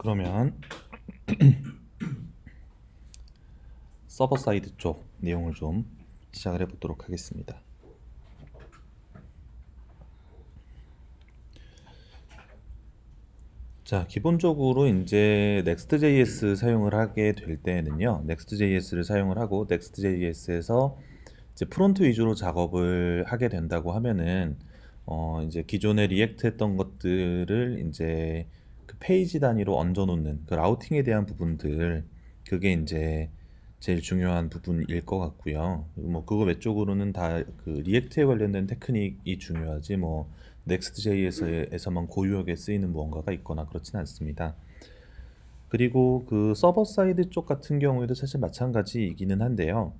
그러면 서버 사이드 쪽 내용을 좀 시작을 해보도록 하겠습니다. 자, 기본적으로 이제 Next.js 사용을 하게 될 때는요, Next.js를 사용을 하고 Next.js에서 이제 프론트 위주로 작업을 하게 된다고 하면은 이제 기존에 리액트 했던 것들을 이제 그 페이지 단위로 얹어 놓는 그 라우팅에 대한 부분들, 그게 이제 제일 중요한 부분일 것 같고요. 뭐 그거 외적으로는 다 그 리액트에 관련된 테크닉이 중요하지 뭐 Next.js에서만 고유하게 쓰이는 무언가가 있거나 그렇진 않습니다. 그리고 그 서버 사이드 쪽 같은 경우에도 사실 마찬가지이기는 한데요.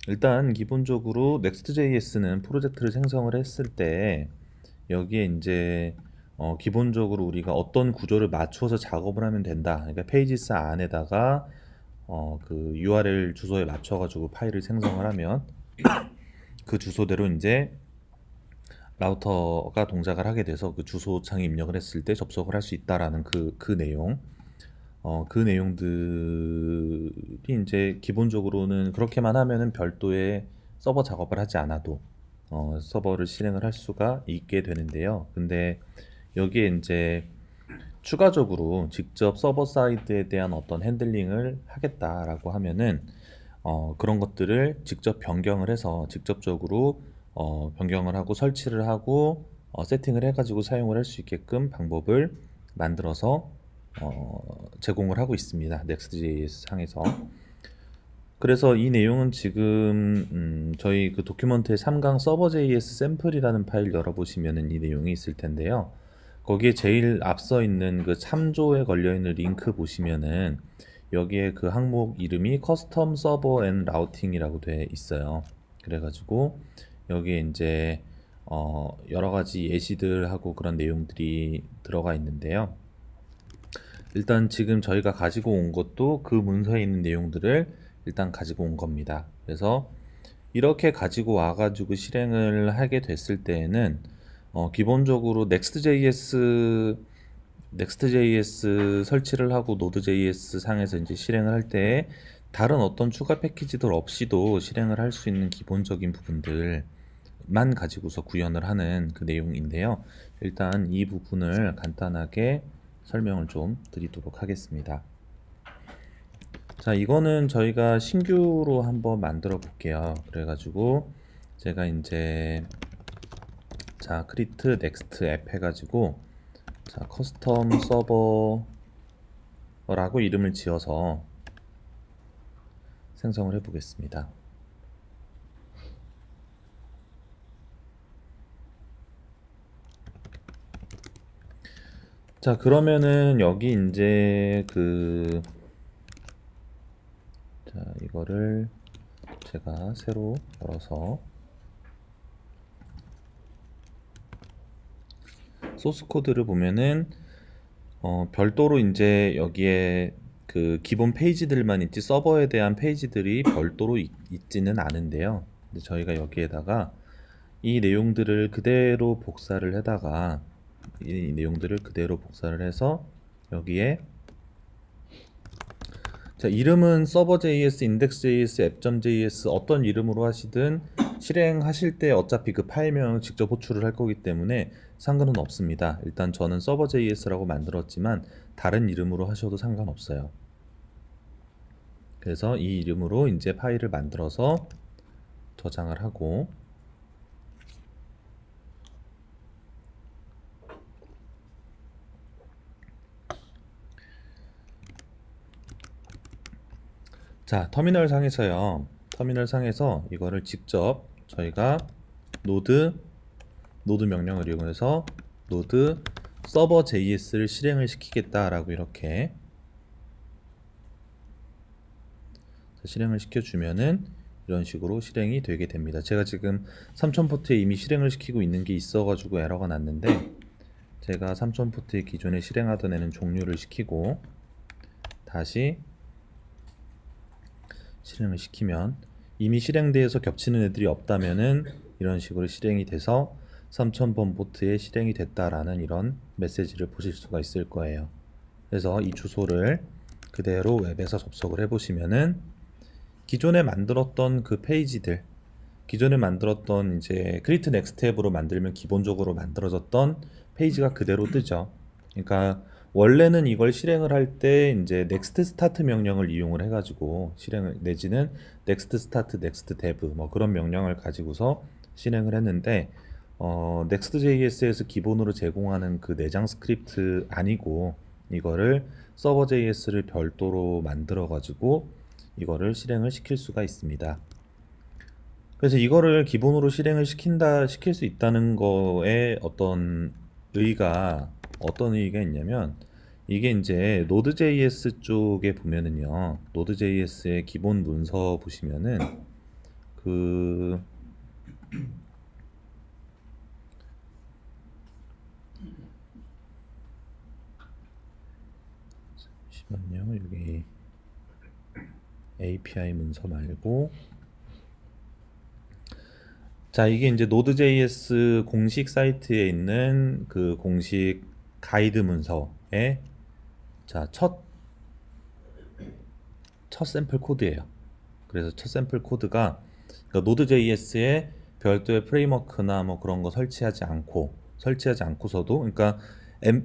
일단 기본적으로 Next.js는 프로젝트를 생성을 했을 때 여기에 이제 기본적으로 우리가 어떤 구조를 맞춰서 작업을 하면 된다. 그러니까 페이지스 안에다가 그 URL 주소에 맞춰가지고 파일을 생성을 하면 그 주소대로 이제 라우터가 동작을 하게 돼서 그 주소창에 입력을 했을 때 접속을 할 수 있다라는 그 내용. 그 내용들이 이제 기본적으로는 그렇게만 하면은 별도의 서버 작업을 하지 않아도 서버를 실행을 할 수가 있게 되는데요. 근데 여기에 이제 추가적으로 직접 서버 사이드에 대한 어떤 핸들링을 하겠다라고 하면은 그런 것들을 직접 변경을 해서 직접적으로 변경을 하고 설치를 하고 세팅을 해가지고 사용을 할 수 있게끔 방법을 만들어서 제공을 하고 있습니다. Next.js 상에서. 그래서 이 내용은 지금 저희 그 도큐먼트의 3강 서버.js 샘플이라는 파일 열어보시면은 이 내용이 있을 텐데요. 거기에 제일 앞서 있는 그 참조에 걸려있는 링크 보시면은 여기에 그 항목 이름이 커스텀 서버 앤 라우팅이라고 돼 있어요. 그래가지고 여기에 이제 여러 가지 예시들하고 그런 내용들이 들어가 있는데요. 일단 지금 저희가 가지고 온 것도 그 문서에 있는 내용들을 일단 가지고 온 겁니다. 그래서 이렇게 가지고 와가지고 실행을 하게 됐을 때에는 기본적으로 Next.js 설치를 하고 Node.js 상에서 이제 실행을 할 때 다른 어떤 추가 패키지들 없이도 실행을 할 수 있는 기본적인 부분들만 가지고서 구현을 하는 그 내용인데요. 일단 이 부분을 간단하게 설명을 좀 드리도록 하겠습니다. 자, 이거는 저희가 신규로 한번 만들어 볼게요. 그래가지고 제가 이제 자 크리트 넥스트 앱 해가지고 자 커스텀 서버라고 이름을 지어서 생성을 해 보겠습니다. 자, 그러면은 여기 이제 자, 이거를 제가 새로 열어서 소스 코드를 보면은 별도로 이제 여기에 그 기본 페이지들만 있지 서버에 대한 페이지들이 별도로 있지는 않은데요. 근데 저희가 여기에다가 이 내용들을 그대로 복사를 해다가 이 내용들을 그대로 복사를 해서 여기에 자, 이름은 서버.js, index.js, app.js 어떤 이름으로 하시든 실행하실 때 어차피 그 파일명을 직접 호출을 할 거기 때문에 상관은 없습니다. 일단 저는 서버.js라고 만들었지만 다른 이름으로 하셔도 상관없어요. 그래서 이 이름으로 이제 파일을 만들어서 저장을 하고 자, 터미널 상에서요. 터미널 상에서 이거를 직접 저희가 노드 명령을 이용해서 노드 서버 JS를 실행을 시키겠다라고 이렇게 실행을 시켜주면은 이런 식으로 실행이 되게 됩니다. 제가 지금 3000포트에 이미 실행을 시키고 있는 게 있어가지고 에러가 났는데 제가 3000포트에 기존에 실행하던 애는 종료를 시키고 다시 실행을 시키면 이미 실행되어서 겹치는 애들이 없다면은 이런 식으로 실행이 돼서 3000번 포트에 실행이 됐다라는 이런 메시지를 보실 수가 있을 거예요. 그래서 이 주소를 그대로 웹에서 접속을 해보시면은 기존에 만들었던 그 페이지들, 기존에 만들었던 이제 크리에이트 넥스트 앱으로 만들면 기본적으로 만들어졌던 페이지가 그대로 뜨죠. 그러니까 원래는 이걸 실행을 할 때 이제 넥스트 스타트 명령을 이용을 해가지고 실행을 내지는 넥스트 스타트, 넥스트 데브 뭐 그런 명령을 가지고서 실행을 했는데 Next.js에서 기본으로 제공하는 그 내장 스크립트 아니고 이거를 Server.js를 별도로 만들어 가지고 이거를 실행을 시킬 수가 있습니다. 그래서 이거를 기본으로 실행을 시킬 수 있다는 거에 어떤 의의가 있냐면 이게 이제 Node.js 쪽에 보면은요, Node.js의 기본 문서 보시면은 그 잠시만요, 여기 API 문서 말고 자, 이게 이제 Node.js 공식 사이트에 있는 그 공식 가이드 문서의 자, 첫 샘플 코드예요. 그래서 첫 샘플 코드가 그러니까 Node.js에 별도의 프레임워크나 뭐 그런 거 설치하지 않고서도 그러니까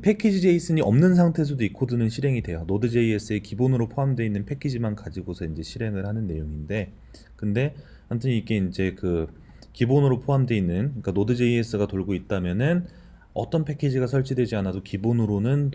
패키지 JSON이 없는 상태에서도 이 코드는 실행이 돼요. Node.js에 기본으로 포함되어 있는 패키지만 가지고서 이제 실행을 하는 내용인데, 근데 아무튼 이게 이제 그 기본으로 포함되어 있는 그러니까 Node.js가 돌고 있다면은 어떤 패키지가 설치되지 않아도 기본으로는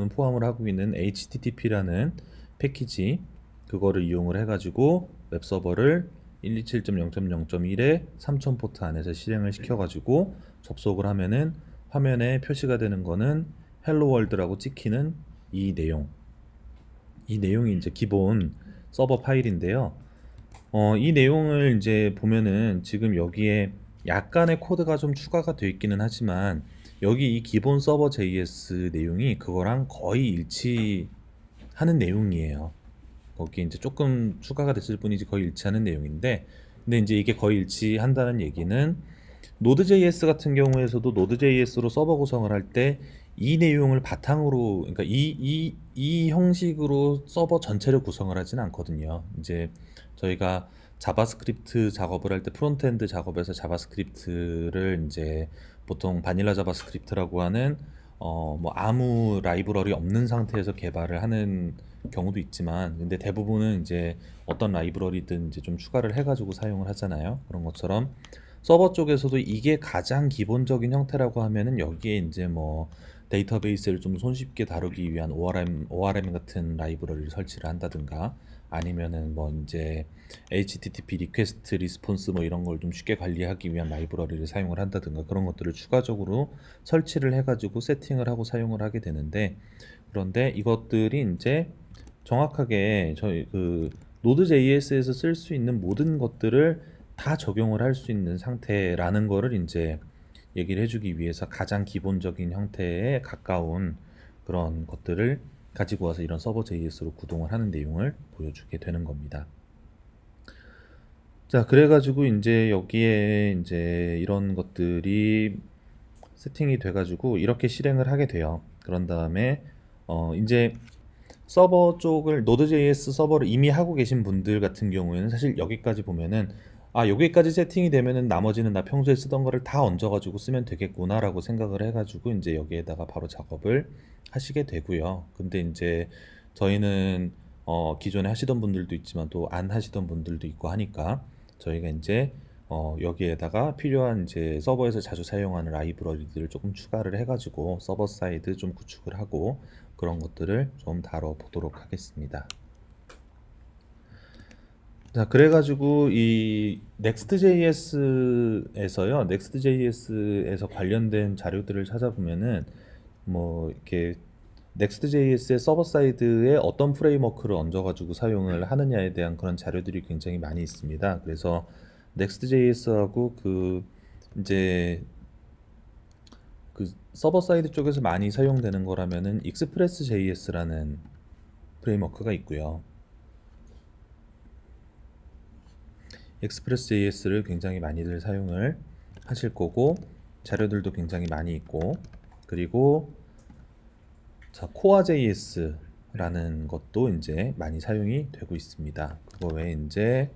포함을 하고 있는 HTTP라는 패키지 그거를 이용을 해가지고 웹서버를 127.0.0.1에 3000 포트 안에서 실행을 시켜가지고 접속을 하면은 화면에 표시가 되는 거는 헬로 월드라고 찍히는 이 내용. 이 내용이 이제 기본 서버 파일인데요. 이 내용을 이제 보면은 지금 여기에 약간의 코드가 좀 추가가 되어 있기는 하지만 여기 이 기본 서버 JS 내용이 그거랑 거의 일치하는 내용이에요. 거기 이제 조금 추가가 됐을 뿐이지 거의 일치하는 내용인데, 근데 이제 이게 거의 일치한다는 얘기는 노드.js 같은 경우에서도 노드.js로 서버 구성을 할 때 이 내용을 바탕으로, 그러니까 이 형식으로 서버 전체를 구성을 하진 않거든요. 이제 저희가 자바스크립트 작업을 할 때 프론트엔드 작업에서 자바스크립트를 이제 보통 바닐라 자바스크립트라고 하는 뭐 아무 라이브러리 없는 상태에서 개발을 하는 경우도 있지만, 근데 대부분은 이제 어떤 라이브러리든 이제 좀 추가를 해가지고 사용을 하잖아요. 그런 것처럼 서버 쪽에서도 이게 가장 기본적인 형태라고 하면은 여기에 이제 뭐 데이터베이스를 좀 손쉽게 다루기 위한 ORM 같은 라이브러리를 설치를 한다든가 아니면은 뭐 이제 HTTP 리퀘스트 리스폰스 뭐 이런 걸 좀 쉽게 관리하기 위한 라이브러리를 사용을 한다든가 그런 것들을 추가적으로 설치를 해가지고 세팅을 하고 사용을 하게 되는데, 그런데 이것들이 이제 정확하게 저희 그 Node.js에서 쓸 수 있는 모든 것들을 다 적용을 할 수 있는 상태라는 거를 이제 얘기를 해주기 위해서 가장 기본적인 형태에 가까운 그런 것들을 가지고 와서 이런 서버 JS로 구동을 하는 내용을 보여주게 되는 겁니다. 자, 그래가지고 이제 여기에 이제 이런 것들이 세팅이 돼가지고 이렇게 실행을 하게 돼요. 그런 다음에 이제 서버 쪽을 Node.js 서버를 이미 하고 계신 분들 같은 경우에는 사실 여기까지 보면은 여기까지 세팅이 되면은 나머지는 나 평소에 쓰던 거를 다 얹어가지고 쓰면 되겠구나라고 생각을 해가지고 이제 여기에다가 바로 작업을 하시게 되고요. 근데 이제 저희는 기존에 하시던 분들도 있지만 또 안 하시던 분들도 있고 하니까 저희가 이제 여기에다가 필요한 이제 서버에서 자주 사용하는 라이브러리들을 조금 추가를 해가지고 서버 사이드 좀 구축을 하고 그런 것들을 좀 다뤄보도록 하겠습니다. 자, 그래가지고 이 Next.js에서 관련된 자료들을 찾아보면은 뭐 이렇게 Next.js의 서버 사이드에 어떤 프레임워크를 얹어가지고 사용을 하느냐에 대한 그런 자료들이 굉장히 많이 있습니다. 그래서 Next.js하고 이제 그 서버 사이드 쪽에서 많이 사용되는 거라면은 Express.js라는 프레임워크가 있고요. Express.js를 굉장히 많이들 사용을 하실 거고 자료들도 굉장히 많이 있고, 그리고 자, 코어 JS라는 것도 이제 많이 사용이 되고 있습니다. 그거 외에 이제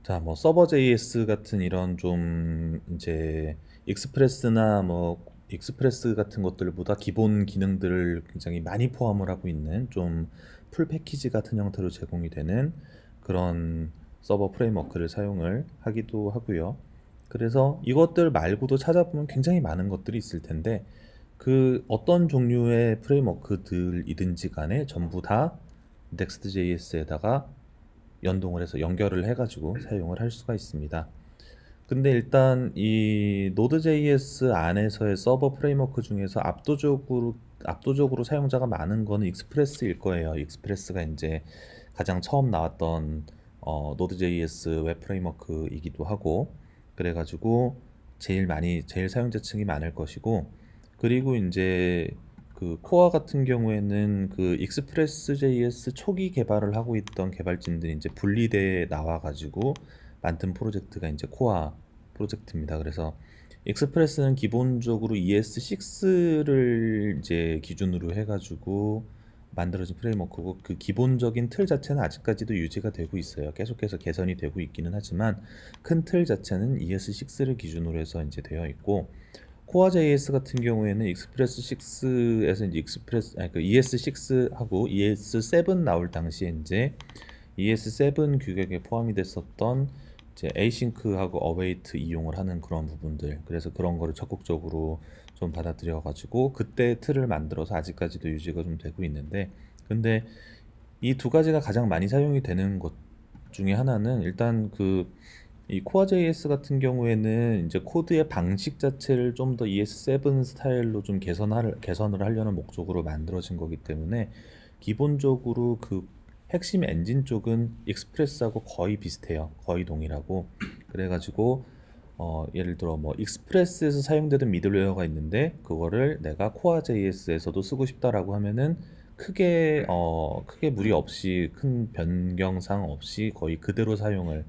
자, 뭐 서버 JS 같은 이런 좀 이제 익스프레스나 뭐 익스프레스 같은 것들보다 기본 기능들을 굉장히 많이 포함을 하고 있는 좀 풀 패키지 같은 형태로 제공이 되는 그런 서버 프레임워크를 사용을 하기도 하고요. 그래서 이것들 말고도 찾아보면 굉장히 많은 것들이 있을 텐데 그 어떤 종류의 프레임워크들이든지 간에 전부 다 Next.js에다가 연동을 해서 연결을 해가지고 사용을 할 수가 있습니다. 근데 일단 이 Node.js 안에서의 서버 프레임워크 중에서 압도적으로 사용자가 많은 거는 익스프레스일 거예요. 익스프레스가 이제 가장 처음 나왔던 Node.js 웹 프레임워크이기도 하고 그래가지고 제일 사용자층이 많을 것이고 그리고 이제 그 코어 같은 경우에는 그 익스프레스 JS 초기 개발을 하고 있던 개발진들이 이제 분리돼 나와가지고 만든 프로젝트가 이제 코어 프로젝트입니다. 그래서 익스프레스는 기본적으로 ES6를 이제 기준으로 해가지고 만들어진 프레임워크고 그 기본적인 틀 자체는 아직까지도 유지가 되고 있어요. 계속해서 개선이 되고 있기는 하지만 큰 틀 자체는 ES6를 기준으로 해서 이제 되어 있고 코어 JS 같은 경우에는 익스프레스 6에서 이제 그 ES6하고 ES7 나올 당시에 이제 ES7 규격에 포함이 됐었던 이제 에이싱크하고 어웨이트 이용을 하는 그런 부분들 그래서 그런 거를 적극적으로 좀 받아들여 가지고 그때 틀을 만들어서 아직까지도 유지가 좀 되고 있는데 근데 이 두 가지가 가장 많이 사용이 되는 것 중에 하나는 일단 그 이 코어 JS 같은 경우에는 이제 코드의 방식 자체를 좀 더 ES7 스타일로 좀 개선을 하려는 목적으로 만들어진 거기 때문에 기본적으로 그 핵심 엔진 쪽은 익스프레스하고 거의 비슷해요. 거의 동일하고 그래가지고 예를 들어 뭐 익스프레스에서 사용되던 미들웨어가 있는데 그거를 내가 코어 JS에서도 쓰고 싶다라고 하면은 크게 무리 없이 큰 변경사항 없이 거의 그대로 사용을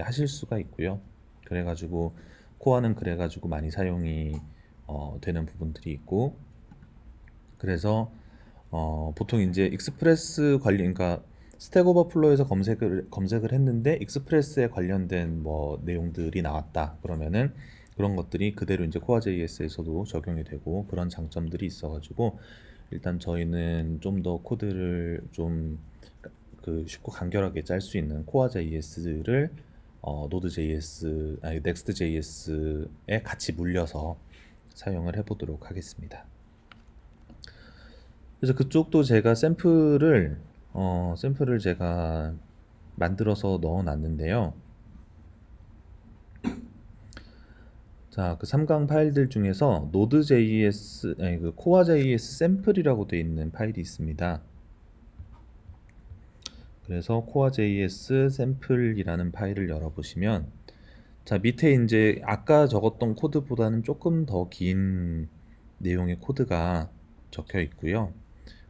하실 수가 있고요. 그래가지고 코어는 그래가지고 많이 사용이 되는 부분들이 있고 그래서 보통 이제 익스프레스 그러니까 스택 오버플로에서 검색을 했는데 익스프레스에 관련된 뭐 내용들이 나왔다 그러면은 그런 것들이 그대로 이제 코어 JS에서도 적용이 되고 그런 장점들이 있어가지고 일단 저희는 좀 더 코드를 좀 그 쉽고 간결하게 짤 수 있는 코어 JS를 노드 JS 아니 넥스트 JS에 같이 물려서 사용을 해보도록 하겠습니다. 그래서 그쪽도 제가 샘플을 제가 만들어서 넣어놨는데요. 자, 그 3강 파일들 중에서 Node.js, 아니 그 Core.js 샘플이라고 되어 있는 파일이 있습니다. 그래서 Core.js 샘플이라는 파일을 열어보시면, 자 밑에 이제 아까 적었던 코드보다는 조금 더 긴 내용의 코드가 적혀 있고요.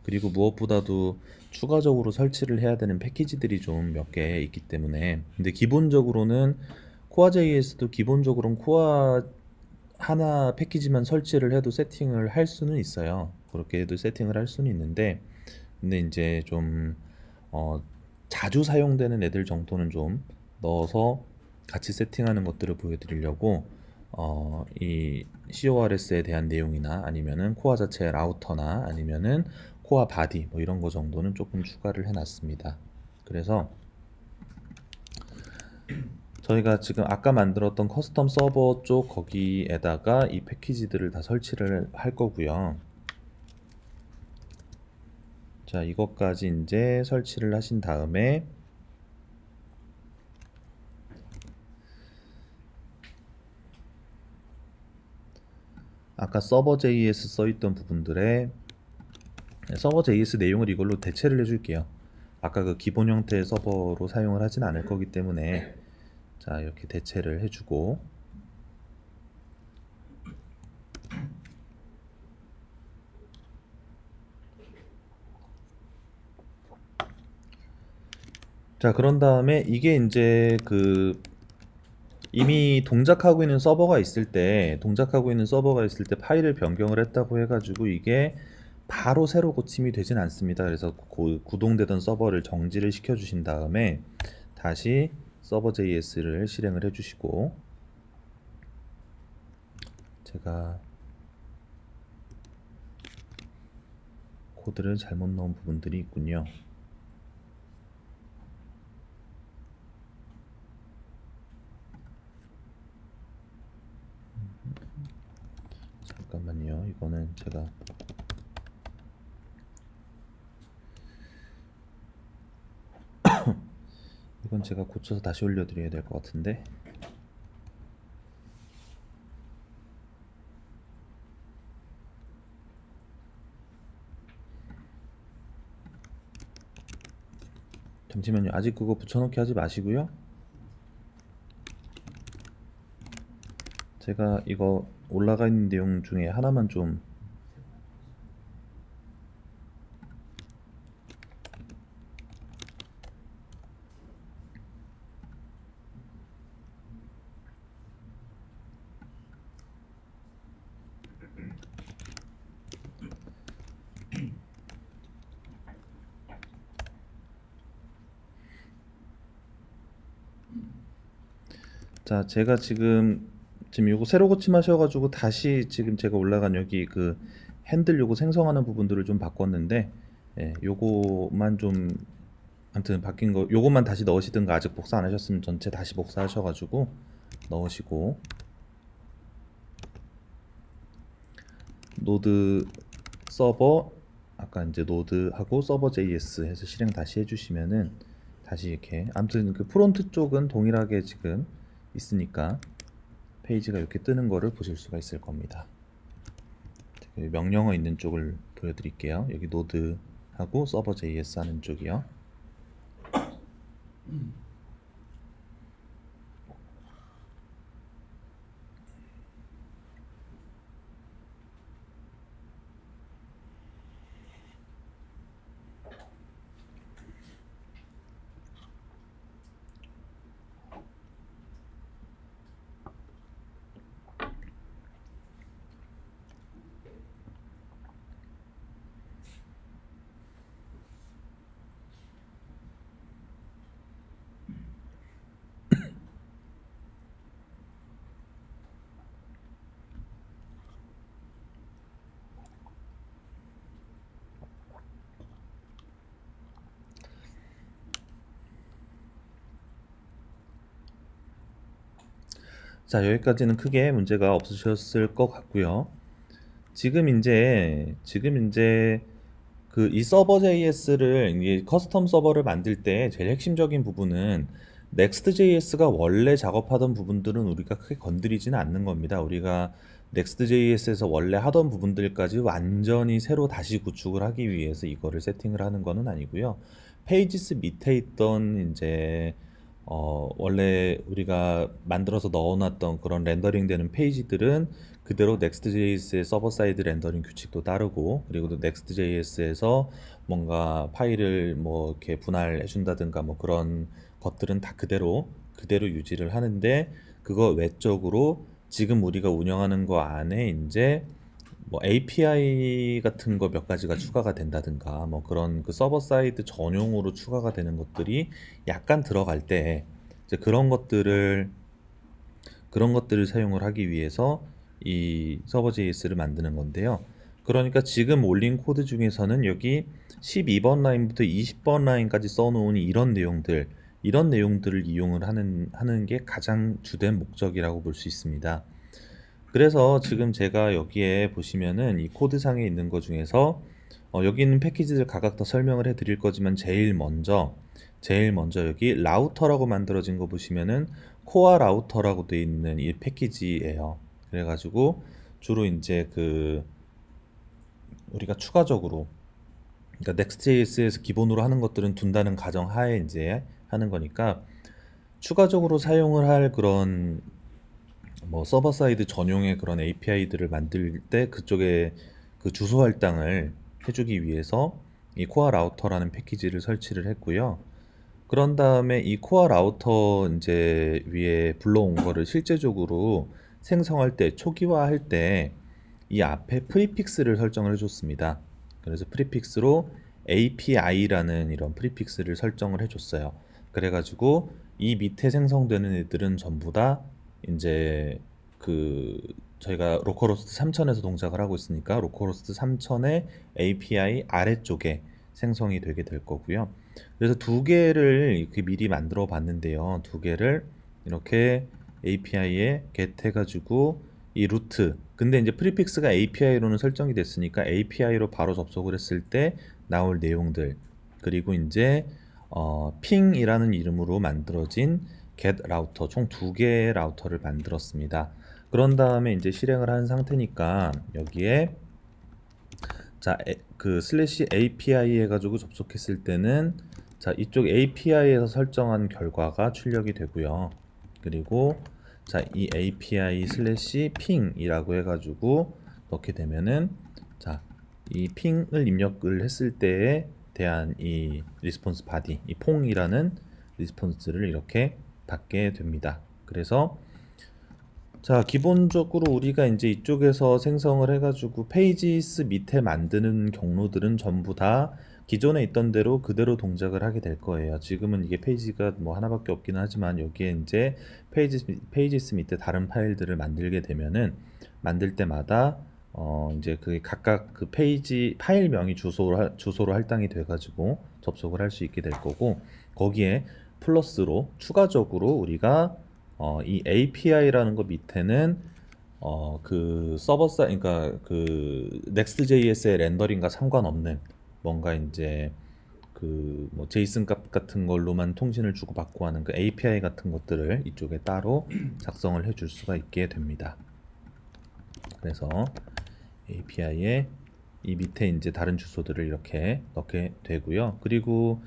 그리고 무엇보다도 추가적으로 설치를 해야 되는 패키지들이 좀 몇 개 있기 때문에 근데 기본적으로는 코어.js도 기본적으로는 코어 하나 패키지만 설치를 해도 세팅을 할 수는 있어요. 그렇게 해도 세팅을 할 수는 있는데 근데 이제 좀 어, 자주 사용되는 애들 정도는 좀 넣어서 같이 세팅하는 것들을 보여드리려고 이 CORS에 대한 내용이나 아니면은 코어 자체의 라우터나 아니면은 코어 바디 뭐 이런 거 정도는 조금 추가를 해놨습니다. 그래서 저희가 지금 아까 만들었던 커스텀 서버 쪽 거기에다가 이 패키지들을 다 설치를 할 거고요. 자, 이것까지 이제 설치를 하신 다음에 아까 서버 JS 써있던 부분들에 서버 JS 내용을 이걸로 대체를 해줄게요. 아까 그 기본 형태의 서버로 사용을 하진 않을 거기 때문에 자 이렇게 대체를 해주고 자 그런 다음에 이게 이제 그 이미 동작하고 있는 서버가 있을 때 파일을 변경을 했다고 해가지고 이게 바로 새로 고침이 되진 않습니다. 그래서 구동되던 서버를 정지를 시켜 주신 다음에 다시 서버 JS를 실행을 해주시고, 제가 코드를 잘못 넣은 부분들이 있군요. 잠깐만요. 이거는 제가 고쳐서 다시 올려드려야 될 것 같은데. 잠시만요. 아직 그거 붙여넣기 하지 마시고요. 제가 이거 올라가 있는 내용 중에 하나만 좀, 자, 제가 지금 요거 새로 고침하셔가지고 다시 지금 제가 올라간 여기 그 핸들 요거 생성하는 부분들을 좀 바꿨는데, 예, 요거만 좀 아무튼 바뀐 거 요것만 다시 넣으시든가, 아직 복사 안 하셨으면 전체 다시 복사하셔가지고 넣으시고, 노드 서버, 아까 이제 노드하고 서버 JS 해서 실행 다시 해주시면은 다시 이렇게, 아무튼 그 프론트 쪽은 동일하게 지금 있으니까 페이지가 이렇게 뜨는 거를 보실 수가 있을 겁니다. 명령어 있는 쪽을 보여드릴게요. 여기 노드하고 서버 JS 하는 쪽이요. 자, 여기까지는 크게 문제가 없으셨을 것 같고요. 지금 이제 그 이 서버 JS를, 이게 커스텀 서버를 만들 때 제일 핵심적인 부분은 Next.js가 원래 작업하던 부분들은 우리가 크게 건드리지는 않는 겁니다. 우리가 Next.js에서 원래 하던 부분들까지 완전히 새로 다시 구축을 하기 위해서 이거를 세팅을 하는 거는 아니고요. 페이지스 밑에 있던 이제 원래 우리가 만들어서 넣어놨던 그런 렌더링 되는 페이지들은 그대로 Next.js의 서버 사이드 렌더링 규칙도 따르고, 그리고 또 Next.js에서 뭔가 파일을 뭐 이렇게 분할해 준다든가 뭐 그런 것들은 다 그대로 유지를 하는데, 그거 외적으로 지금 우리가 운영하는 거 안에 이제 뭐 API 같은 거 몇 가지가 추가가 된다든가 뭐 그런 그 서버 사이드 전용으로 추가가 되는 것들이 약간 들어갈 때, 이제 그런 것들을 사용을 하기 위해서 이 서버 JS를 만드는 건데요. 그러니까 지금 올린 코드 중에서는 여기 12번 라인부터 20번 라인까지 써놓은 이런 내용들을 이용을 하는 게 가장 주된 목적이라고 볼 수 있습니다. 그래서 지금 제가 여기에 보시면은 이 코드상에 있는 것 중에서 여기 있는 패키지들 각각 다 설명을 해 드릴 거지만, 제일 먼저 여기 라우터라고 만들어진 거 보시면은 코어 라우터라고 되어 있는 이 패키지예요. 그래가지고 주로 이제 그 우리가 추가적으로, 그러니까 Next.js에서 기본으로 하는 것들은 둔다는 가정 하에 이제 하는 거니까, 추가적으로 사용을 할 그런 뭐 서버 사이드 전용의 그런 API들을 만들 때 그쪽에 그 주소 할당을 해주기 위해서 이 코어 라우터라는 패키지를 설치를 했고요. 그런 다음에 이 코어 라우터 이제 위에 불러온 거를 실제적으로 생성할 때, 초기화할 때 이 앞에 프리픽스를 설정을 해줬습니다. 그래서 프리픽스로 API라는 이런 프리픽스를 설정을 해줬어요. 그래가지고 이 밑에 생성되는 애들은 전부 다 이제 그 저희가 로컬호스트 3000에서 동작을 하고 있으니까 로컬호스트 3000의 API 아래쪽에 생성이 되게 될 거고요. 그래서 두 개를 이렇게 미리 만들어 봤는데요. 두 개를 이렇게 API에 get 해가지고 이 루트, 근데 이제 프리픽스가 API로는 설정이 됐으니까 API로 바로 접속을 했을 때 나올 내용들, 그리고 이제 핑이라는 이름으로 만들어진 get 라우터, 총 두 개의 라우터를 만들었습니다. 그런 다음에 이제 실행을 한 상태니까 여기에 그 슬래시 API 해가지고 접속했을 때는 자, 이쪽 API에서 설정한 결과가 출력이 되고요. 그리고 자, 이 API 슬래시 핑이라고 해가지고 넣게 되면은 자, 이 핑을 입력을 했을 때에 대한 이 리스폰스 바디, 이 퐁이라는 리스폰스를 이렇게 받게 됩니다. 그래서 자, 기본적으로 우리가 이제 이쪽에서 생성을 해가지고 페이지스 밑에 만드는 경로들은 전부 다 기존에 있던 대로 그대로 동작을 하게 될 거예요. 지금은 이게 페이지가 뭐 하나밖에 없기는 하지만 여기에 이제 페이지스 밑에 다른 파일들을 만들게 되면은 만들 때마다 이제 그 각각 그 페이지 파일명이 주소로 할당이 돼가지고 접속을 할 수 있게 될 거고, 거기에 플러스로 추가적으로 우리가 이 API라는 거 밑에는 그 서버 사이, 그러니까 그 Next.js의 렌더링과 상관없는 뭔가 이제 그 뭐 제이슨 값 같은 걸로만 통신을 주고받고 하는 그 API 같은 것들을 이쪽에 따로 작성을 해줄 수가 있게 됩니다. 그래서 API에 이 밑에 이제 다른 주소들을 이렇게 넣게 되고요. 그리고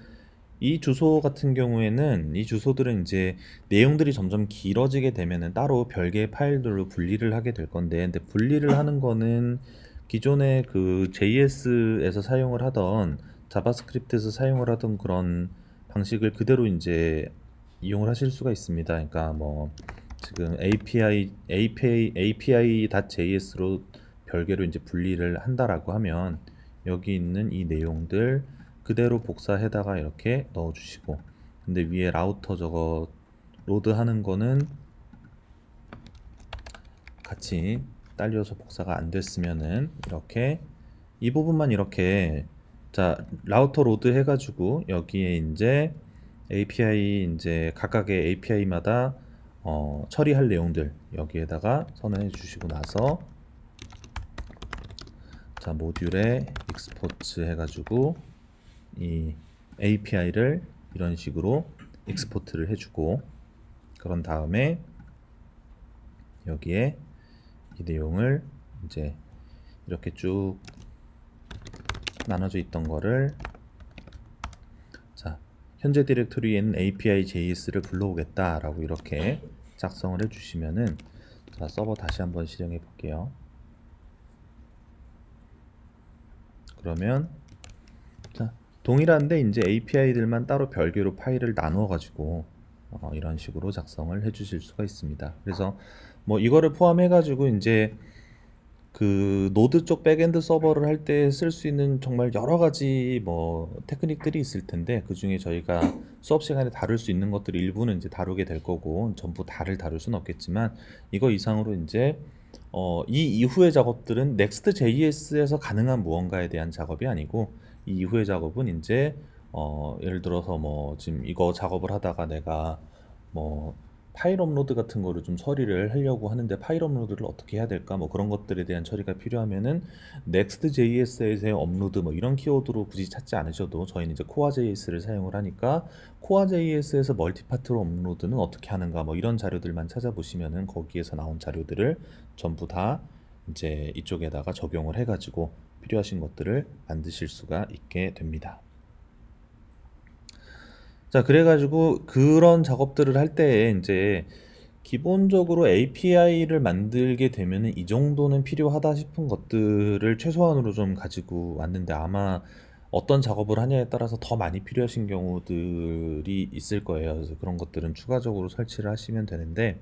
이 주소 같은 경우에는 이 주소들은 이제 내용들이 점점 길어지게 되면은 따로 별개의 파일들로 분리를 하게 될 건데, 근데 분리를 하는 거는 기존의 그 JS에서 사용을 하던 자바스크립트에서 사용을 하던 그런 방식을 그대로 이제 이용을 하실 수가 있습니다. 그러니까 뭐 지금 API.js로 별개로 이제 분리를 한다라고 하면 여기 있는 이 내용들 그대로 복사해다가 이렇게 넣어주시고, 근데 위에 라우터 저거 로드하는 거는 같이 딸려서 복사가 안 됐으면은 이렇게 이 부분만 이렇게 자 라우터 로드 해가지고 여기에 이제 API 이제 각각의 API마다 처리할 내용들 여기에다가 선언해 주시고 나서 자 모듈에 익스포트 해가지고 이 API를 이런 식으로 익스포트를 해주고, 그런 다음에 여기에 이 내용을 이제 이렇게 쭉 나눠져 있던 거를 자 현재 디렉토리에는 API.js를 불러오겠다 라고 이렇게 작성을 해주시면은 자 서버 다시 한번 실행해 볼게요. 그러면 자 동일한데 이제 API들만 따로 별개로 파일을 나누어 가지고 이런 식으로 작성을 해 주실 수가 있습니다. 그래서 뭐 이거를 포함해 가지고 이제 그 노드 쪽 백엔드 서버를 할 때 쓸 수 있는 정말 여러 가지 뭐 테크닉들이 있을 텐데, 그 중에 저희가 수업 시간에 다룰 수 있는 것들 일부는 이제 다루게 될 거고 전부 다를 다룰 수는 없겠지만, 이거 이상으로 이제 이 이후의 작업들은 Next.js에서 가능한 무언가에 대한 작업이 아니고, 이 이후의 작업은 이제 예를 들어서 뭐 지금 이거 작업을 하다가 내가 뭐 파일 업로드 같은 거를 좀 처리를 하려고 하는데 파일 업로드를 어떻게 해야 될까 뭐 그런 것들에 대한 처리가 필요하면은 Next.js에서의 업로드 뭐 이런 키워드로 굳이 찾지 않으셔도 저희는 이제 Core.js를 사용을 하니까 Core.js에서 멀티파트로 업로드는 어떻게 하는가 뭐 이런 자료들만 찾아보시면은 거기에서 나온 자료들을 전부 다 이제 이쪽에다가 적용을 해가지고 필요하신 것들을 만드실 수가 있게 됩니다. 자, 그래가지고 그런 작업들을 할 때에 이제 기본적으로 API를 만들게 되면은 이 정도는 필요하다 싶은 것들을 최소한으로 좀 가지고 왔는데, 아마 어떤 작업을 하냐에 따라서 더 많이 필요하신 경우들이 있을 거예요. 그래서 그런 것들은 추가적으로 설치를 하시면 되는데,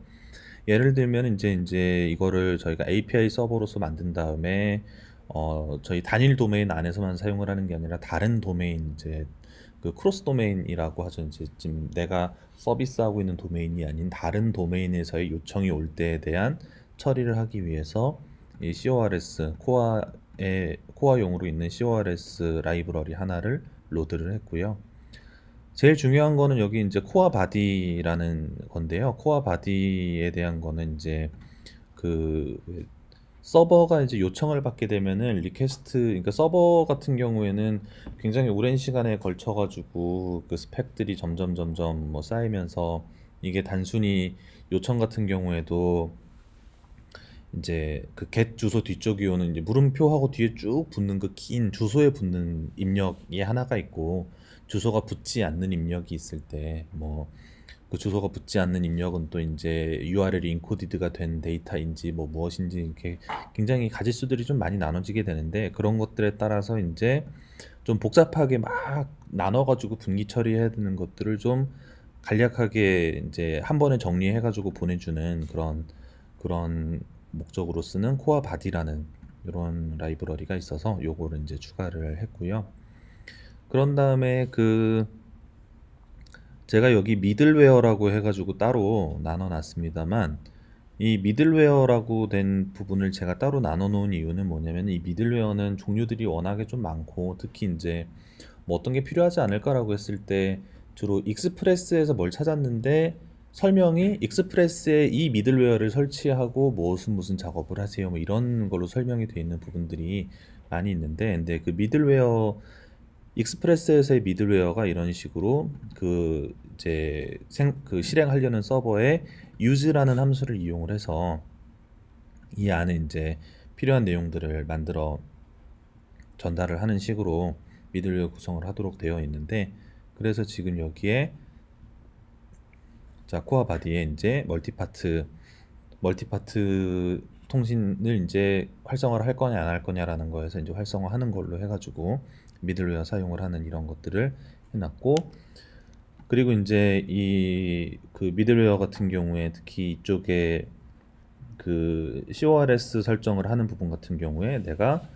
예를 들면 이제 이거를 저희가 API 서버로서 만든 다음에 저희 단일 도메인 안에서만 사용을 하는 게 아니라 다른 도메인, 이제 그 크로스 도메인이라고 하죠. 이제 지금 내가 서비스하고 있는 도메인이 아닌 다른 도메인에서의 요청이 올 때에 대한 처리를 하기 위해서 이 CORS 코어용으로 있는 CORS 라이브러리 하나를 로드를 했고요. 제일 중요한 거는 여기 이제 코어 바디라는 건데요. 코어 바디에 대한 거는 이제 그 서버가 이제 요청을 받게 되면은 리퀘스트, 그러니까 서버 같은 경우에는 굉장히 오랜 시간에 걸쳐 가지고 그 스펙들이 점점 뭐 쌓이면서, 이게 단순히 요청 같은 경우에도 이제 그 get 주소 뒤쪽이 오는 이제 물음표하고 뒤에 쭉 붙는 그 긴 주소에 붙는 입력이 하나가 있고, 주소가 붙지 않는 입력이 있을 때 뭐 그 주소가 붙지 않는 입력은 또 이제 URL이 인코디드가 된 데이터인지 뭐 무엇인지, 이렇게 굉장히 가짓수들이 좀 많이 나눠지게 되는데, 그런 것들에 따라서 이제 좀 복잡하게 막 나눠가지고 분기 처리해야 되는 것들을 좀 간략하게 이제 한 번에 정리해가지고 보내주는 그런 목적으로 쓰는 코어 바디라는 이런 라이브러리가 있어서 요거를 이제 추가를 했고요. 그런 다음에 제가 여기 미들웨어라고 해가지고 따로 나눠 놨습니다만, 이 미들웨어라고 된 부분을 제가 따로 나눠 놓은 이유는 뭐냐면, 이 미들웨어는 종류들이 워낙에 좀 많고, 특히 이제 뭐 어떤 게 필요하지 않을까라고 했을 때 주로 익스프레스에서 뭘 찾았는데, 설명이 익스프레스에 이 미들웨어를 설치하고 무슨 작업을 하세요 뭐 이런 걸로 설명이 되어 있는 부분들이 많이 있는데, 근데 그 미들웨어, 익스프레스에서의 미들웨어가 이런 식으로 그 이제 그 실행하려는 서버에 use라는 함수를 이용을 해서 이 안에 이제 필요한 내용들을 만들어 전달을 하는 식으로 미들웨어 구성을 하도록 되어 있는데, 그래서 지금 여기에 자 코어 바디에 이제 멀티파트 통신을 이제 활성화를 할 거냐 안 할 거냐라는 거에서 이제 활성화하는 걸로 해가지고 미들웨어 사용을 하는 이런 것들을 해놨고, 그리고 이제 이 그 미들웨어 같은 경우에 특히 이쪽에 그 CORS 설정을 하는 부분 같은 경우에 내가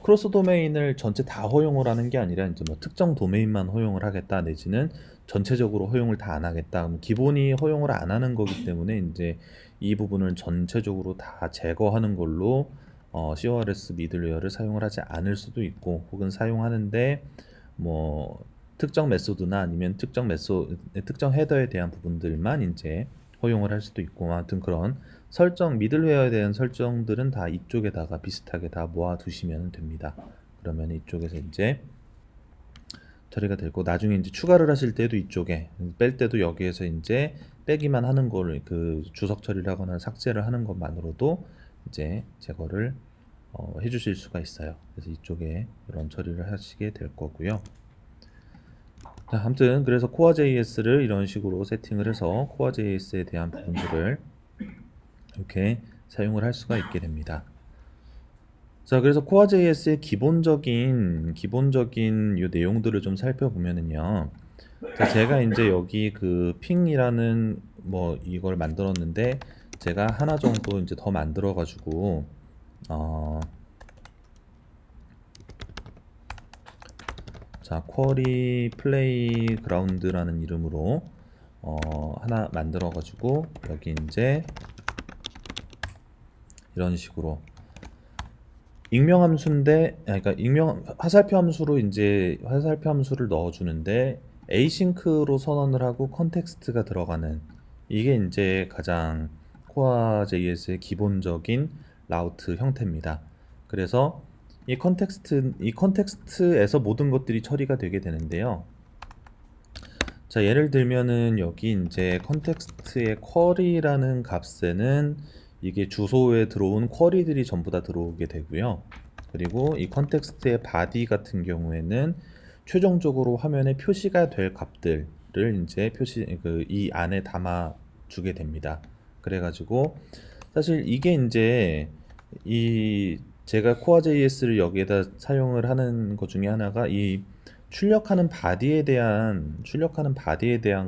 크로스 도메인을 전체 다 허용을 하는 게 아니라 이제 뭐 특정 도메인만 허용을 하겠다, 내지는 전체적으로 허용을 다 안 하겠다. 그럼 기본이 허용을 안 하는 거기 때문에 이제 이 부분을 전체적으로 다 제거하는 걸로 CORS 미들웨어를 사용을 하지 않을 수도 있고, 혹은 사용하는데 뭐 특정 메소드나 아니면 특정 헤더에 대한 부분들만 이제 허용을 할 수도 있고, 아무튼 그런 설정, 미들웨어에 대한 설정들은 다 이쪽에다가 비슷하게 다 모아 두시면 됩니다. 그러면 이쪽에서 이제 처리가 되고, 나중에 이제 추가를 하실 때도 이쪽에 뺄 때도 여기에서 이제 빼기만 하는 거를 그 주석 처리를 하거나 삭제를 하는 것만으로도 이제 제거를 해주실 수가 있어요. 그래서 이쪽에 이런 처리를 하시게 될 거고요. 자, 아무튼 그래서 코어.js를 이런 식으로 세팅을 해서 코어.js에 대한 부분들을 이렇게 사용을 할 수가 있게 됩니다. 자, 그래서 코어.js의 기본적인 요 내용들을 좀 살펴보면은요. 자, 제가 이제 여기 그 핑이라는 뭐 이걸 만들었는데, 제가 하나 정도 이제 더 만들어 가지고 자, 쿼리 플레이그라운드라는 이름으로 하나 만들어 가지고 여기 이제 이런 식으로 익명 함수인데, 그러니까 화살표 함수로 이제 화살표 함수를 넣어주는데 에이싱크로 선언을 하고 컨텍스트가 들어가는, 이게 이제 가장 코어.js의 기본적인 라우트 형태입니다. 그래서 이 컨텍스트에서 모든 것들이 처리가 되게 되는데요. 자, 예를 들면은 여기 이제 컨텍스트의 쿼리라는 값에는 이게 주소에 들어온 쿼리들이 전부 다 들어오게 되고요. 그리고 이 컨텍스트의 바디 같은 경우에는 최종적으로 화면에 표시가 될 값들을 이제 이 안에 담아 주게 됩니다. 그래가지고 사실 이게 이제 이 제가 코어.js를 여기에다 사용을 하는 것 중에 하나가 이 출력하는 바디에 대한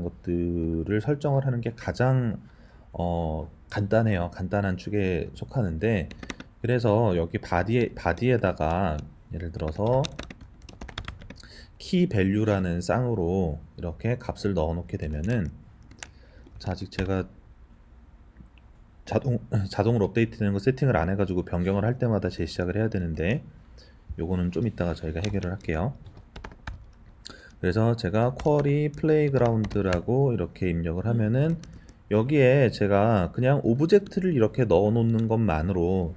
것들을 설정을 하는 게 가장 간단해요. 간단한 축에 속하는데, 그래서 여기 바디에다가 예를 들어서 키 밸류라는 쌍으로 이렇게 값을 넣어 놓게 되면은, 자, 아직 제가 자동으로 업데이트되는 거 세팅을 안 해가지고 변경을 할 때마다 재시작을 해야 되는데, 요거는 좀 이따가 저희가 해결을 할게요. 그래서 제가 쿼리 플레이그라운드라고 이렇게 입력을 하면은, 여기에 제가 그냥 오브젝트를 이렇게 넣어 놓는 것만으로,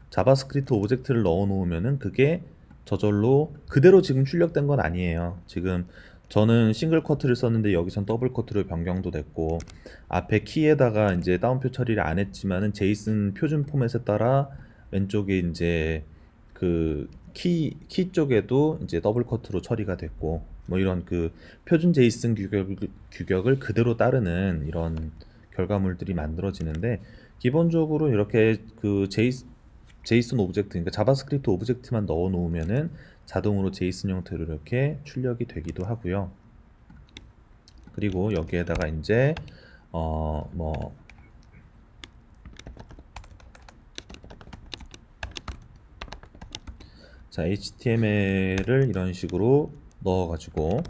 자바스크립트 오브젝트를 넣어 놓으면은 그게 저절로 그대로 지금 출력된 건 아니에요. 지금 저는 싱글 쿼트를 썼는데 여기선 더블 쿼트로 변경도 됐고, 앞에 키에다가 이제 다운표 처리를 안 했지만은 제이슨 표준 포맷에 따라 왼쪽에 이제 그 키 쪽에도 이제 더블 쿼트로 처리가 됐고, 뭐 이런 그 표준 제이슨 규격을 그대로 따르는 이런 결과물들이 만들어지는데, 기본적으로 이렇게 그 제이슨 오브젝트, 그러니까 자바스크립트 오브젝트만 넣어 놓으면은 자동으로 제이슨 형태로 이렇게 출력이 되기도 하고요. 그리고 여기에다가 이제 뭐 자, HTML을 이런 식으로 넣어가지고,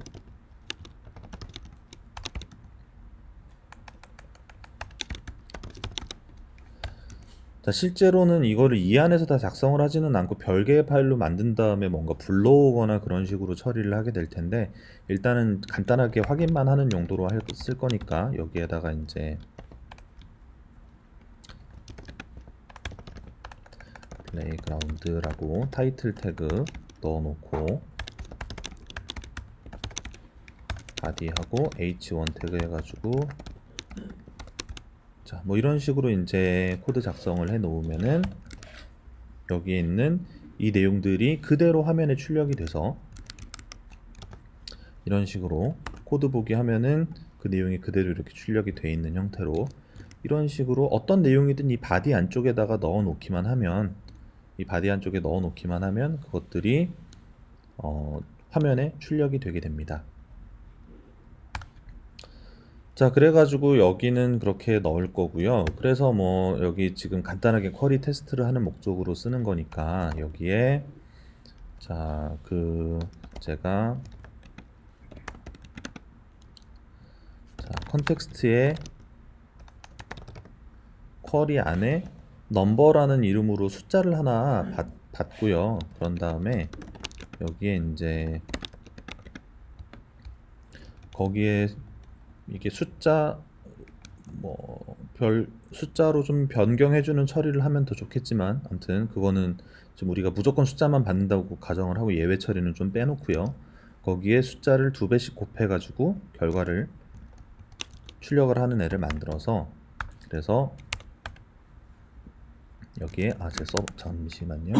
자, 실제로는 이거를 이 안에서 다 작성을 하지는 않고 별개의 파일로 만든 다음에 뭔가 불러오거나 그런 식으로 처리를 하게 될 텐데, 일단은 간단하게 확인만 하는 용도로 쓸 거니까 여기에다가 이제 플레이그라운드라고 타이틀 태그 넣어놓고, 바디하고 h1 태그 해가지고, 자, 뭐 이런 식으로 이제 코드 작성을 해 놓으면은 여기에 있는 이 내용들이 그대로 화면에 출력이 돼서, 이런 식으로 코드 보기 하면은 그 내용이 그대로 이렇게 출력이 돼 있는 형태로, 이런 식으로 어떤 내용이든 이 바디 안쪽에다가 넣어 놓기만 하면, 그것들이 화면에 출력이 되게 됩니다. 자, 그래가지고 여기는 그렇게 넣을 거고요. 그래서 뭐 여기 지금 간단하게 쿼리 테스트를 하는 목적으로 쓰는 거니까 여기에, 자, 제가 컨텍스트에 쿼리 안에 넘버라는 이름으로 숫자를 하나 받고요. 그런 다음에 여기에 이제 거기에 이게 숫자로 좀 변경해주는 처리를 하면 더 좋겠지만, 아무튼 그거는 지금 우리가 무조건 숫자만 받는다고 가정을 하고 예외 처리는 좀 빼놓고요. 거기에 숫자를 2배씩 곱해가지고 결과를 출력을 하는 애를 만들어서, 그래서 여기에 제 서버, 잠시만요.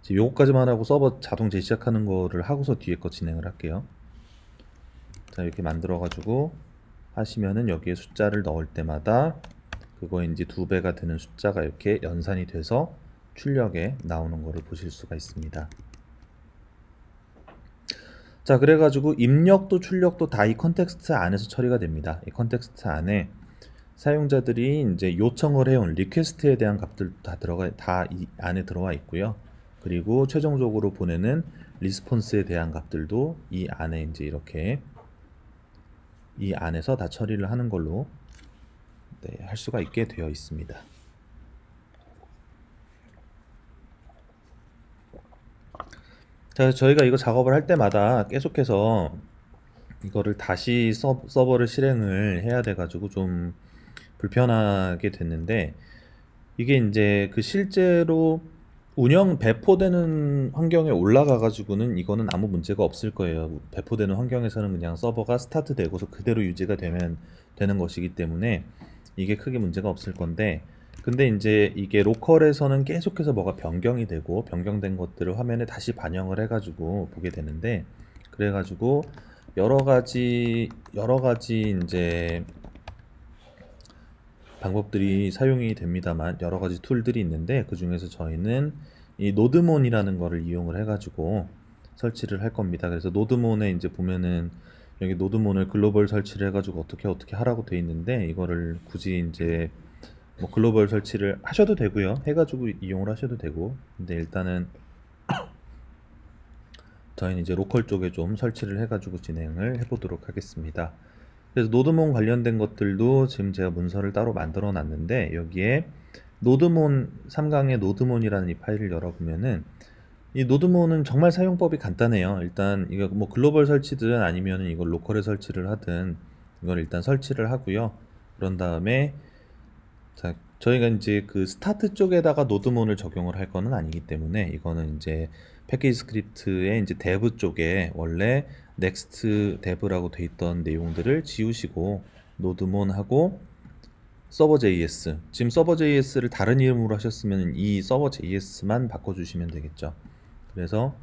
지금 요거까지만 하고 서버 자동 재시작하는 거를 하고서 뒤에 거 진행을 할게요. 자, 이렇게 만들어가지고 하시면은 여기에 숫자를 넣을 때마다 그거 이제 2배가 되는 숫자가 이렇게 연산이 돼서 출력에 나오는 거를 보실 수가 있습니다. 자, 그래가지고 입력도 출력도 다 이 컨텍스트 안에서 처리가 됩니다. 이 컨텍스트 안에 사용자들이 이제 요청을 해온 리퀘스트에 대한 값들도 다 이 안에 들어와 있고요. 그리고 최종적으로 보내는 리스폰스에 대한 값들도 이 안에 이제 이렇게 이 안에서 다 처리를 하는 걸로 할 수가 있게 되어 있습니다. 자, 저희가 이거 작업을 할 때마다 계속해서 이거를 다시 서버를 실행을 해야 돼가지고 좀 불편하게 됐는데, 이게 이제 그 실제로 배포되는 환경에 올라가 가지고는 이거는 아무 문제가 없을 거예요. 배포되는 환경에서는 그냥 서버가 스타트 되고서 그대로 유지가 되는 것이기 때문에 이게 크게 문제가 없을 건데, 근데 이제 이게 로컬에서는 계속해서 뭐가 변경이 되고, 변경된 것들을 화면에 다시 반영을 해가지고 보게 되는데, 그래가지고 여러 가지 이제 방법들이 사용이 됩니다만, 여러 가지 툴들이 있는데 그 중에서 저희는 이 노드몬이라는 거를 이용을 해가지고 설치를 할 겁니다. 그래서 노드몬에 이제 보면은 여기 노드몬을 글로벌 설치를 해가지고 어떻게 하라고 돼 있는데 이거를 굳이 이제 뭐 글로벌 설치를 하셔도 되고요. 해가지고 이용을 하셔도 되고. 근데 일단은 저희는 이제 로컬 쪽에 좀 설치를 해가지고 진행을 해보도록 하겠습니다. 그래서 노드몬 관련된 것들도 지금 제가 문서를 따로 만들어 놨는데 여기에 노드몬 3강의 노드몬이라는 이 파일을 열어보면은 이 노드몬은 정말 사용법이 간단해요. 일단 이거 뭐 글로벌 설치든 아니면은 이걸 로컬에 설치를 하든 이걸 일단 설치를 하고요. 그런 다음에 자, 저희가 이제 그 스타트 쪽에다가 노드몬을 적용을 할 거는 아니기 때문에 이거는 이제 패키지 스크립트의 이제 데브 쪽에 원래 넥스트 데브라고 돼 있던 내용들을 지우시고 노드몬하고 서버 JS 지금 서버 JS를 다른 이름으로 하셨으면 이 서버 JS만 바꿔주시면 되겠죠. 그래서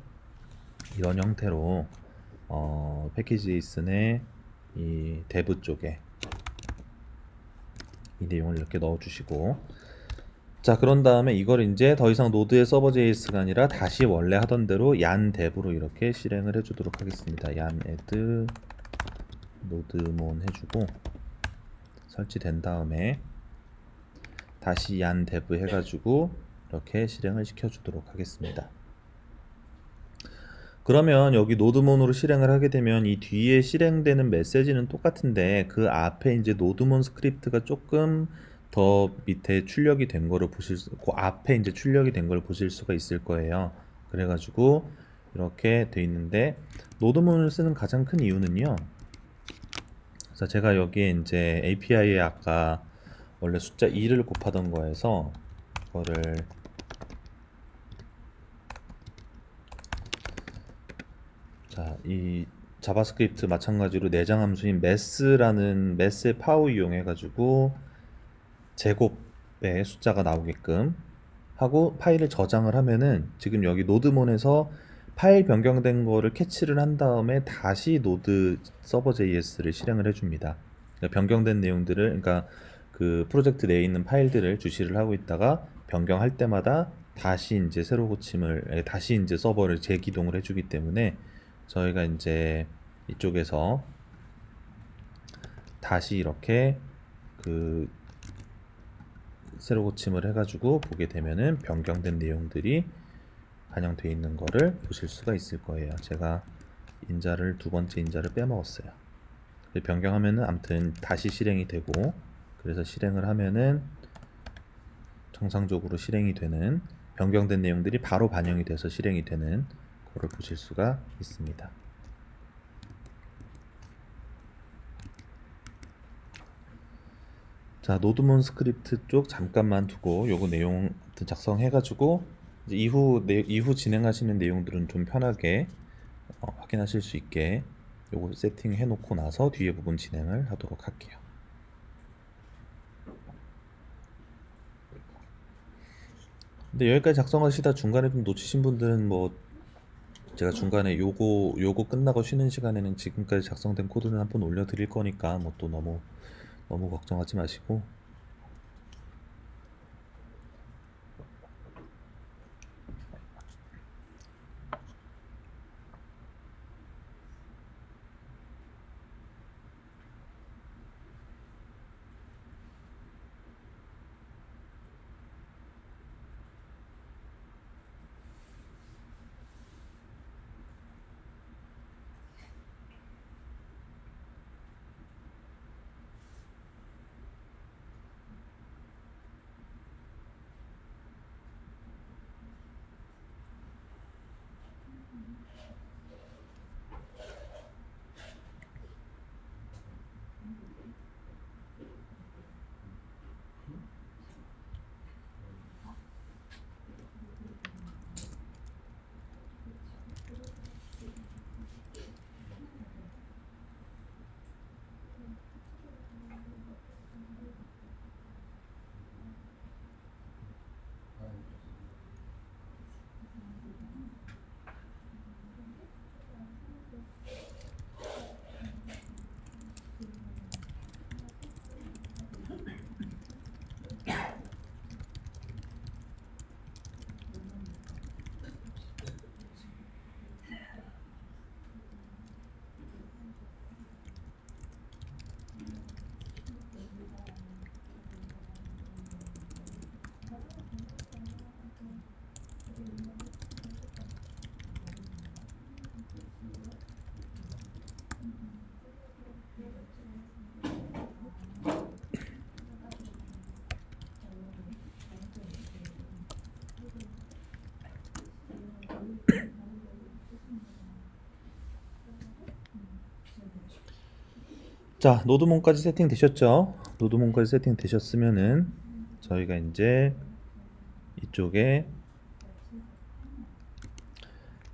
이런 형태로 패키지 JSon의 이 데브 쪽에 이 내용을 이렇게 넣어주시고 자 그런 다음에 이걸 이제 더 이상 노드의 서버 JS가 아니라 다시 원래 하던 대로 얀 dev로 이렇게 실행을 해주도록 하겠습니다. 얀 add 노드몬 해주고 설치된 다음에 다시 얀 dev 해가지고 이렇게 실행을 시켜주도록 하겠습니다. 그러면 여기 노드몬으로 실행을 하게 되면 이 뒤에 실행되는 메시지는 똑같은데 그 앞에 이제 노드몬 스크립트가 조금 더 밑에 출력이 된 거를 그 앞에 이제 출력이 된 걸 보실 수가 있을 거예요. 그래가지고 이렇게 돼 있는데 노드몬을 쓰는 가장 큰 이유는요. 그래서 제가 여기에 이제 API에 아까 원래 숫자 2를 곱하던 거에서 이거를 자, 이 자바스크립트 마찬가지로 내장 함수인 mass라는 mass의 파워 이용해 가지고 제곱의 숫자가 나오게끔 하고 파일을 저장을 하면은 지금 여기 노드몬에서 파일 변경된 거를 캐치를 한 다음에 다시 노드 서버 JS를 실행을 해줍니다. 그러니까 변경된 내용들을 그러니까 그 프로젝트 내에 있는 파일들을 주시를 하고 있다가 변경할 때마다 다시 이제 새로 고침을 다시 이제 서버를 재기동을 해주기 때문에 저희가 이제 이쪽에서 다시 이렇게 그 새로 고침을 해가지고 보게 되면은 변경된 내용들이 반영되어 있는 거를 보실 수가 있을 거예요. 제가 인자를 두 번째 인자를 빼먹었어요. 변경하면은 아무튼 다시 실행이 되고 그래서 실행을 하면은 정상적으로 실행이 되는 변경된 내용들이 바로 반영이 돼서 실행이 되는 거를 보실 수가 있습니다. 자 노드몬 스크립트 쪽 잠깐만 두고 요거 내용 작성해가지고 이제 이후 진행하시는 내용들은 좀 편하게 확인하실 수 있게 요거 세팅해 놓고 나서 뒤에 부분 진행을 하도록 할게요. 근데 여기까지 작성하시다 중간에 좀 놓치신 분들은 뭐 제가 중간에 요거 끝나고 쉬는 시간에는 지금까지 작성된 코드는 한번 올려드릴 거니까 뭐 또 너무 걱정하지 마시고 자, 노드몬까지 세팅되셨죠? 노드몬까지 세팅되셨으면은 저희가 이제 이쪽에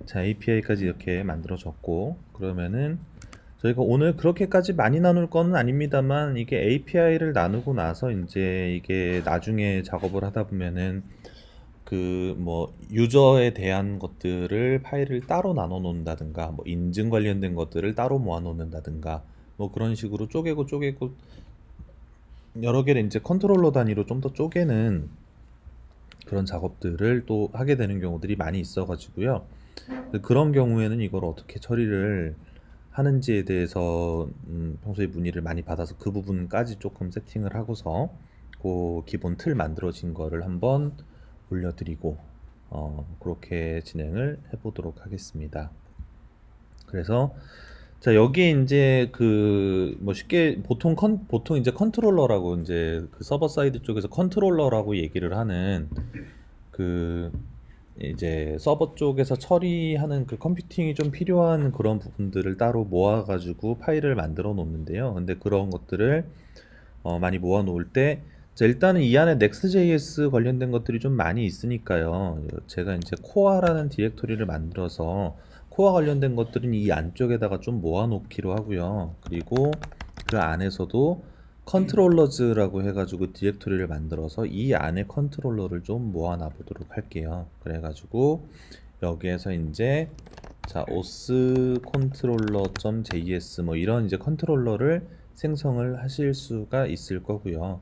자, API까지 이렇게 만들어졌고, 그러면은 저희가 오늘 그렇게까지 많이 나눌 거는 아닙니다만, 이게 API를 나누고 나서 이제 이게 나중에 작업을 하다 보면은 그 뭐 유저에 대한 것들을 파일을 따로 나눠 놓는다든가, 뭐 인증 관련된 것들을 따로 모아 놓는다든가, 뭐 그런 식으로 쪼개고 여러 개를 이제 컨트롤러 단위로 좀 더 쪼개는 그런 작업들을 또 하게 되는 경우들이 많이 있어 가지고요. 그런 경우에는 이걸 어떻게 처리를 하는지에 대해서 평소에 문의를 많이 받아서 그 부분까지 조금 세팅을 하고서 그 기본 틀 만들어진 거를 한번 올려드리고 그렇게 진행을 해보도록 하겠습니다. 그래서 자, 여기에 이제 그 뭐 쉽게 보통 이제 컨트롤러라고 이제 그 서버 사이드 쪽에서 컨트롤러라고 얘기를 하는 그 이제 서버 쪽에서 처리하는 그 컴퓨팅이 좀 필요한 그런 부분들을 따로 모아가지고 파일을 만들어 놓는데요. 근데 그런 것들을 많이 모아 놓을 때 자, 일단은 이 안에 Next.js 관련된 것들이 좀 많이 있으니까요. 제가 이제 코어라는 디렉토리를 만들어서 코어 관련된 것들은 이 안쪽에다가 좀 모아 놓기로 하고요. 그리고 그 안에서도 컨트롤러즈라고 해가지고 디렉토리를 만들어서 이 안에 컨트롤러를 좀 모아놔 보도록 할게요. 그래가지고 여기에서 이제 자 os controller.js 뭐 이런 이제 컨트롤러를 생성을 하실 수가 있을 거고요.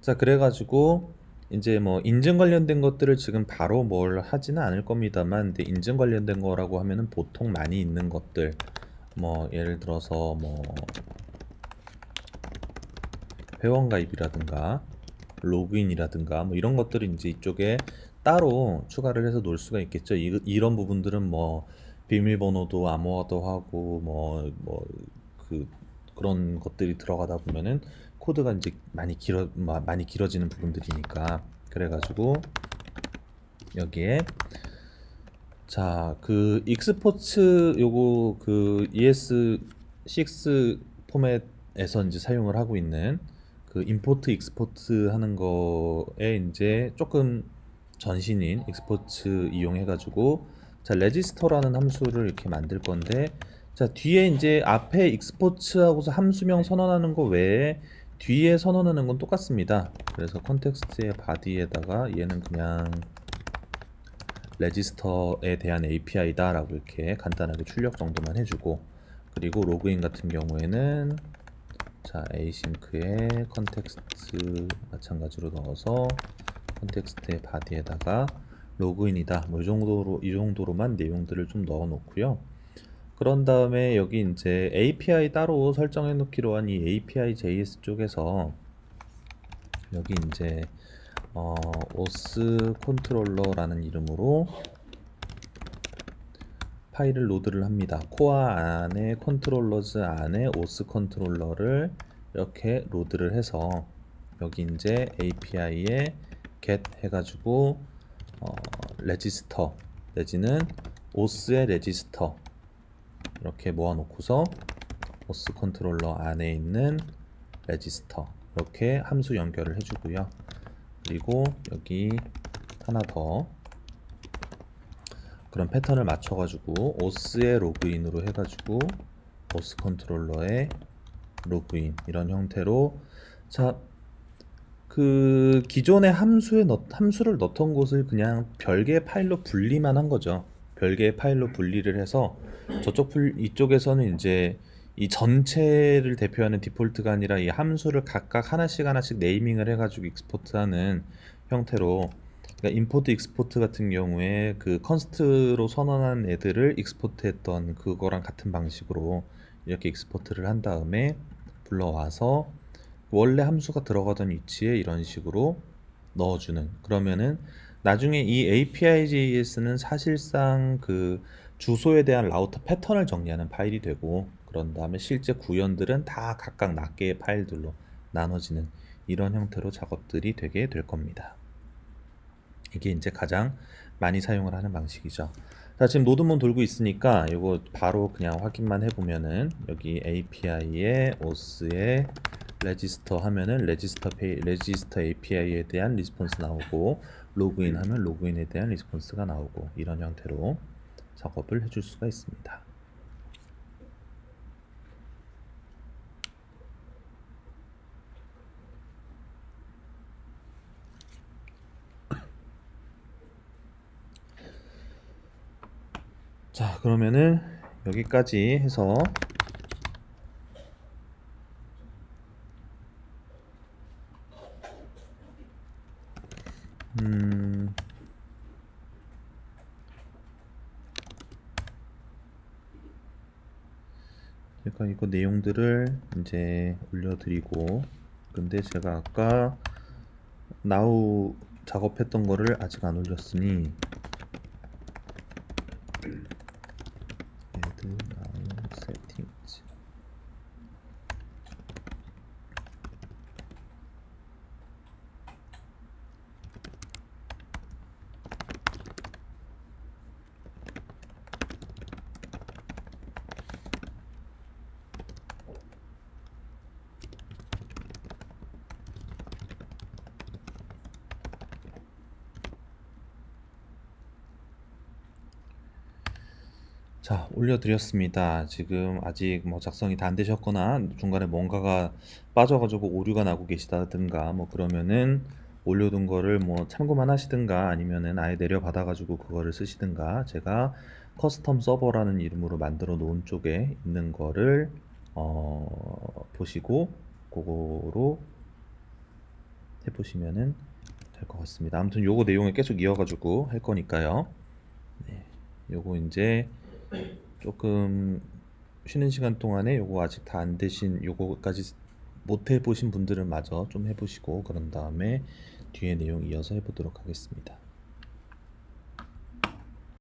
자 그래가지고 이제 뭐 인증 관련된 것들을 지금 바로 뭘 하지는 않을 겁니다만, 근데 인증 관련된 거라고 하면은 보통 많이 있는 것들 뭐 예를 들어서 뭐 회원가입이라든가 로그인이라든가 뭐 이런 것들을 이제 이쪽에 따로 추가를 해서 놓을 수가 있겠죠. 이런 부분들은 뭐 비밀번호도 암호화도 하고 그 그런 것들이 들어가다 보면은 코드가 이제 많이 길어지는 부분들이니까. 그래가지고 여기에 자 그 익스포츠 요거 그 ES6 포맷에서 이제 사용을 하고 있는 그 임포트 익스포트 하는 거에 이제 조금 전신인 익스포트 이용해 가지고 자 레지스터라는 함수를 이렇게 만들 건데, 자 뒤에 이제 앞에 익스포트 하고서 함수명 선언하는 거 외에 뒤에 선언하는 건 똑같습니다. 그래서 컨텍스트의 바디에다가 얘는 그냥 레지스터에 대한 API다 라고 이렇게 간단하게 출력 정도만 해주고, 그리고 로그인 같은 경우에는 자 async의 컨텍스트 마찬가지로 넣어서 컨텍스트의 바디에다가 로그인이다 뭐 이 정도로만 내용들을 좀 넣어 놓고요. 그런 다음에 여기 이제 API 따로 설정해 놓기로 한 이 API JS 쪽에서 여기 이제 os 컨트롤러라는 이름으로 파일을 로드를 합니다. 코어 안에 컨트롤러즈 안에 os 컨트롤러를 이렇게 로드를 해서 여기 이제 API에 get 해가지고 레지스터 내지는 os의 레지스터 이렇게 모아놓고서 os 컨트롤러 안에 있는 레지스터 이렇게 함수 연결을 해주고요. 그리고 여기 하나 더 그런 패턴을 맞춰가지고 os의 로그인으로 해가지고 os 컨트롤러의 로그인 이런 형태로 자 그 기존의 함수를 넣던 곳을 그냥 별개의 파일로 분리만 한 거죠. 별개의 파일로 분리를 해서 이쪽에서는 이제 이 전체를 대표하는 디폴트가 아니라 이 함수를 각각 하나씩 네이밍을 해가지고 익스포트하는 형태로, 그러니까 임포트 익스포트 같은 경우에 그 컨스트로 선언한 애들을 익스포트했던 그거랑 같은 방식으로 이렇게 익스포트를 한 다음에 불러와서 원래 함수가 들어가던 위치에 이런 식으로 넣어주는, 그러면은 나중에 이 API.js는 사실상 그 주소에 대한 라우터 패턴을 정리하는 파일이 되고, 그런 다음에 실제 구현들은 다 각각 낱개의 파일들로 나눠지는 이런 형태로 작업들이 되게 될 겁니다. 이게 이제 가장 많이 사용을 하는 방식이죠. 자, 지금 노드문 돌고 있으니까 이거 바로 그냥 확인만 해보면은 여기 API에 OS에 레지스터 하면은 레지스터 API에 대한 리스폰스 나오고 로그인 하면 로그인에 대한 리스폰스가 나오고 이런 형태로 작업을 해줄 수가 있습니다. 자, 그러면은 여기까지 해서 제가 이거 내용들을 이제 올려드리고, 근데 제가 아까 나우 작업했던 거를 아직 안 올렸으니 add now settings. 자, 올려드렸습니다. 지금 아직 뭐 작성이 다 안 되셨거나 중간에 뭔가가 빠져가지고 오류가 나고 계시다든가 뭐 그러면은 올려둔 거를 뭐 참고만 하시든가 아니면은 아예 내려받아가지고 그거를 쓰시든가, 제가 커스텀 서버라는 이름으로 만들어 놓은 쪽에 있는 거를 보시고 그거로 해보시면은 될 것 같습니다. 아무튼 요거 내용을 계속 이어가지고 할 거니까요. 네, 요거 이제 조금 쉬는 시간 동안에 요거 아직 다 안 되신 요거까지 못 해보신 분들은 마저 좀 해보시고 그런 다음에 뒤에 내용 이어서 해보도록 하겠습니다.